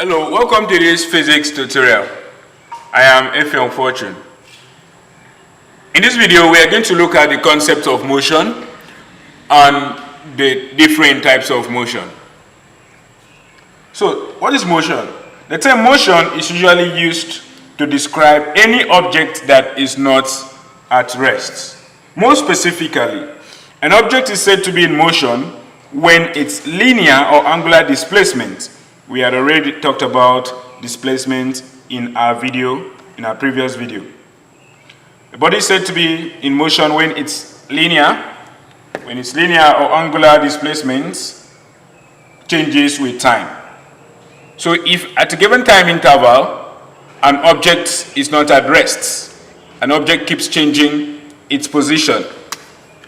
Hello, welcome to this physics tutorial. I am Effiong Fortune. In this video, we are going to look at the concept of motion and the different types of motion. So, what is motion? The term motion is usually used to describe any object that is not at rest. More specifically, an object is said to be in motion when its linear or angular displacement. We had already talked about displacement in our previous video. The body is said to be in motion when its linear or angular displacement changes with time. So if at a given time interval, an object is not at rest, an object keeps changing its position,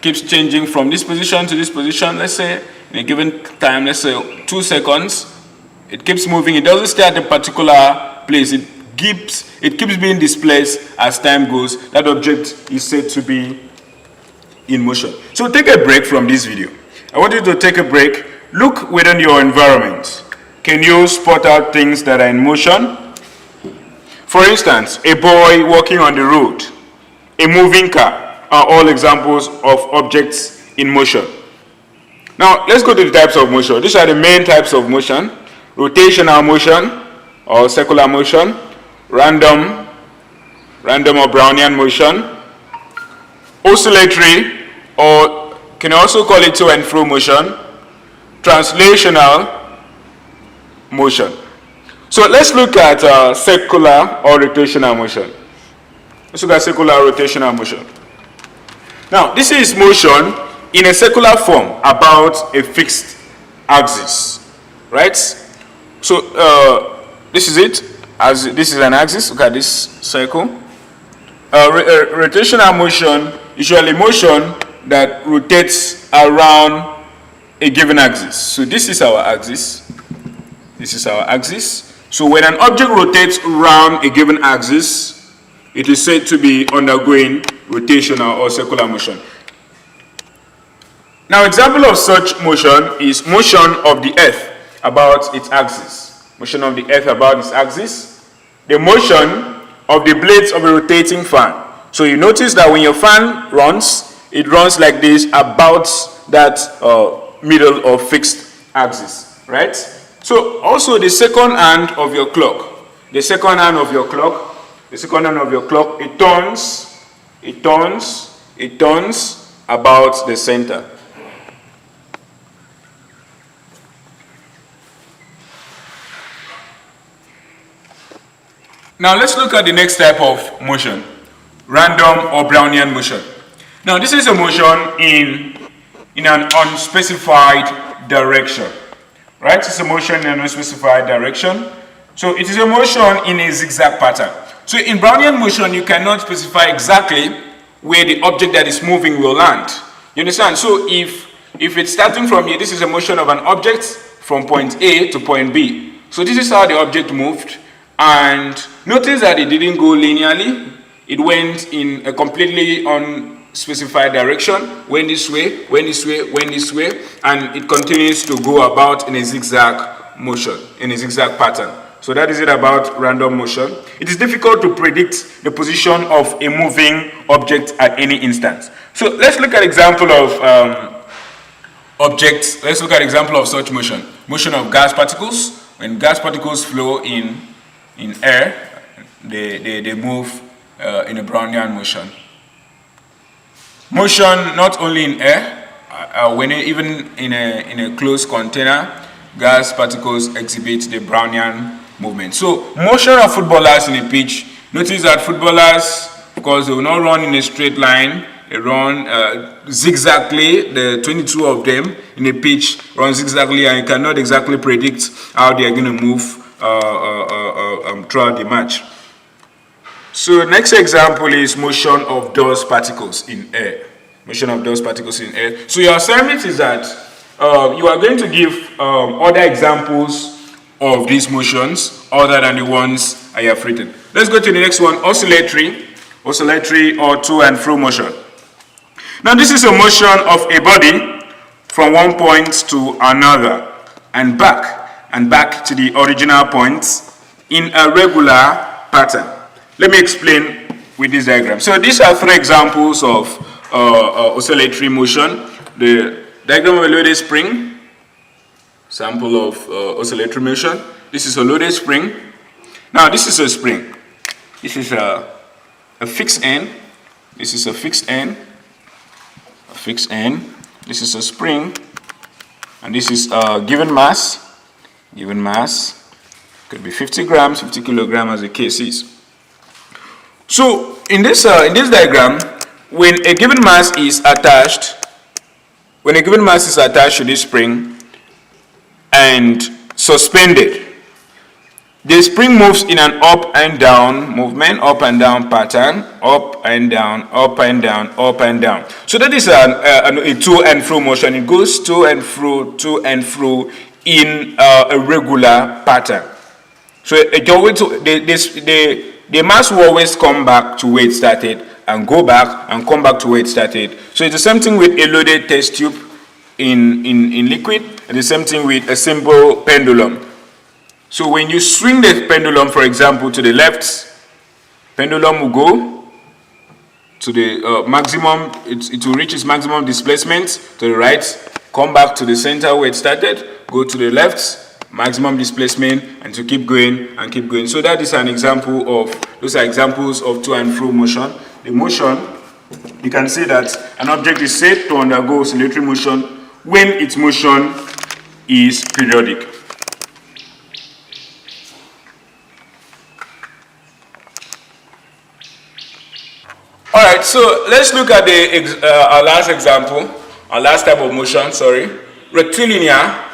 keeps changing from this position to this position, let's say in a given time, let's say 2 seconds, it keeps moving. It doesn't stay at a particular place. It keeps being displaced as time goes. That object is said to be in motion. So take a break from this video. I want you to take a break. Look within your environment. Can you spot out things that are in motion? For instance, a boy walking on the road, a moving car are all examples of objects in motion. Now, let's go to the types of motion. These are the main types of motion. Rotational motion or circular motion, random or Brownian motion, oscillatory, or can also call it to and fro motion, translational motion. So let's look at circular or rotational motion. Let's look at circular or rotational motion. Now, this is motion in a circular form about a fixed axis, right? So this is it. As this is an axis. Look at this circle. Rotational motion, usually motion that rotates around a given axis. So this is our axis. This is our axis. So when an object rotates around a given axis, it is said to be undergoing rotational or circular motion. Now, example of such motion is motion of the Earth about its axis. Motion of the Earth about its axis. The motion of the blades of a rotating fan. So you notice that when your fan runs, it runs like this about that middle or fixed axis, right? So also the second hand of your clock. The second hand of your clock. The second hand of your clock, it turns about the center. Now let's look at the next type of motion, random or Brownian motion. Now this is a motion in an unspecified direction, right? It's a motion in an unspecified direction. So it is a motion in a zigzag pattern. So in Brownian motion, you cannot specify exactly where the object that is moving will land. You understand? So if it's starting from here, this is a motion of an object from point A to point B. So this is how the object moved. And notice that it didn't go linearly. It went in a completely unspecified direction, went this way, went this way, went this way, and it continues to go about in a zigzag motion, in a zigzag pattern. So that is it about random motion. It is difficult to predict the position of a moving object at any instant. So let's look at example of objects. Let's look at example of such motion. Motion of gas particles. When gas particles flow in air, they move in a Brownian motion. Motion not only in air, when even in a closed container, gas particles exhibit the Brownian movement. So motion of footballers in a pitch. Notice that footballers, because they will not run in a straight line, they run zigzagly. The 22 of them in a pitch run zigzagly, and you cannot exactly predict how they are going to move throughout the match. So next example is motion of dust particles in air. Motion of dust particles in air. So your assignment is that you are going to give other examples of these motions other than the ones I have written. Let's go to the next one, oscillatory or to and fro motion. Now this is a motion of a body from one point to another and back. and back to the original point in a regular pattern. Let me explain with this diagram. So these are three examples of oscillatory motion. The diagram of a loaded spring, sample of oscillatory motion. This is a loaded spring. Now this is a spring. This is a fixed end. This is a fixed end. A fixed end. This is a spring. And this is a given mass. Given mass. Could be 50 grams, 50 kilograms as the case is. So in this diagram, when a given mass is attached to this spring and suspended, the spring moves in an up and down movement, up and down pattern, up and down, up and down, up and down. So that is a to and fro motion. It goes to and fro in a regular pattern. So the mass will always come back to where it started and go back and come back to where it started. So it's the same thing with a loaded test tube in liquid, and the same thing with a simple pendulum. So when you swing the pendulum, for example, to the left, pendulum will go to the maximum, it will reach its maximum displacement to the right, come back to the center where it started, go to the left, maximum displacement, and to keep going and keep going. So that is an example of, those are examples of to and fro motion. The motion, you can see that an object is said to undergo oscillatory motion when its motion is periodic. Alright, so let's look at our last example, our last type of motion, rectilinear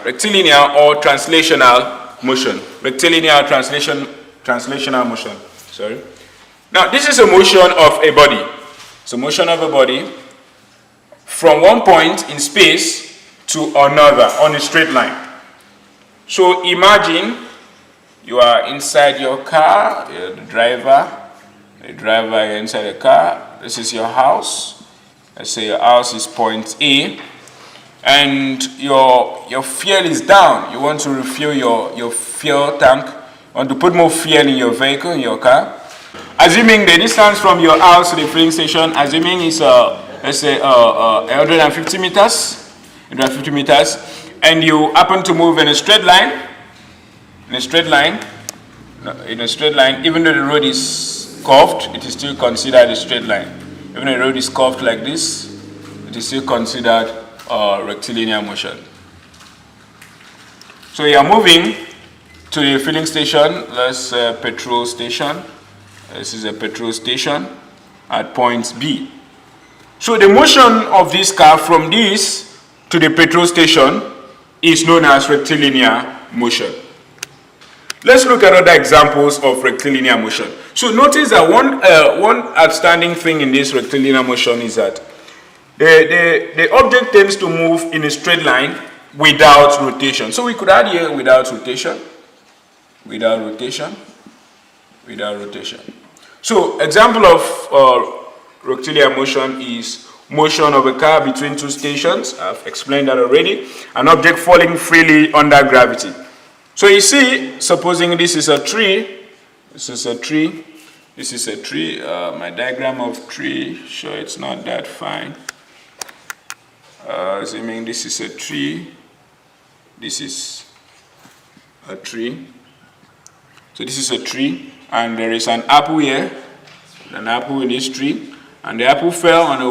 or translational motion. Rectilinear translational motion. Now, this is a motion of a body. It's a motion of a body from one point in space to another on a straight line. So imagine you are inside your car, you're the driver inside the car. This is your house. Let's say your house is point A, and your fuel is down. You want to refill your fuel tank. You want to put more fuel in your vehicle, in your car. Assuming the distance from your house to the filling station, assuming it's let's say 150 meters, and you happen to move in a straight line, even though the road is curved, it is still considered a straight line. Even though the road is curved like this, it is still considered rectilinear motion. So you are moving to the filling station, let's petrol station. This is a petrol station at point B. So the motion of this car from this to the petrol station is known as rectilinear motion. Let's look at other examples of rectilinear motion. So notice that one outstanding thing in this rectilinear motion is that the object tends to move in a straight line without rotation. So we could add here without rotation. So example of rectilinear motion is motion of a car between two stations. I've explained that already. An object falling freely under gravity. So you see, supposing this is a tree, my diagram of tree, sure it's not that fine. Assuming this is a tree, this is a tree. So this is a tree, and there is an apple here, an apple in this tree, and the apple fell on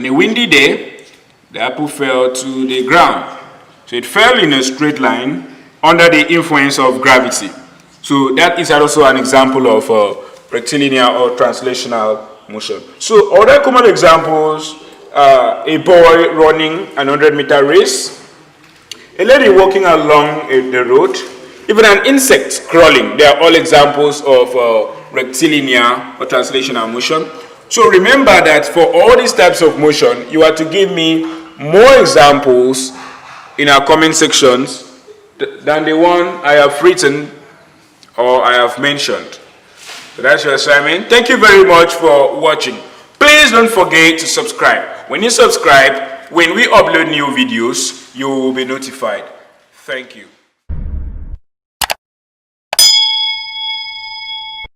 a windy day. The apple fell to the ground. So it fell in a straight line under the influence of gravity. So that is also an example of rectilinear or translational motion. So other common examples, a boy running an 100-meter race, a lady walking along the road, even an insect crawling. They are all examples of rectilinear or translational motion. So remember that for all these types of motion, you are to give me more examples in our comment sections than the one I have written or I have mentioned. So that's your assignment. Thank you very much for watching. Please don't forget to subscribe. When you subscribe, when we upload new videos, you will be notified. Thank you.